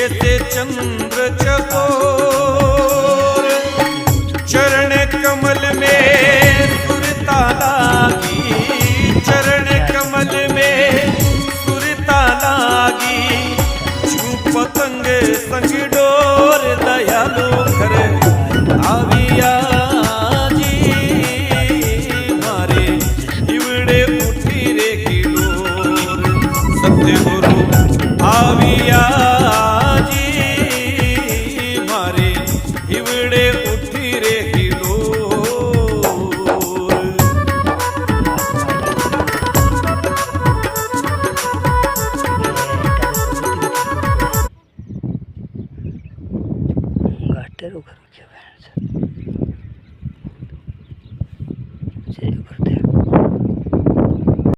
जैसे चंद्र चकोर, चरण कमल में सुरता लागी, चरण कमल में सुरता लागी। छू पतंग संग डोर दयालु घर आविया जी, मारे हिवड़े उठी रे किलोर। सत्यगुरु आविया जी, मारे हिवड़े उठी रे किलोर। घाटेरो करू छे जय गुरुदेव।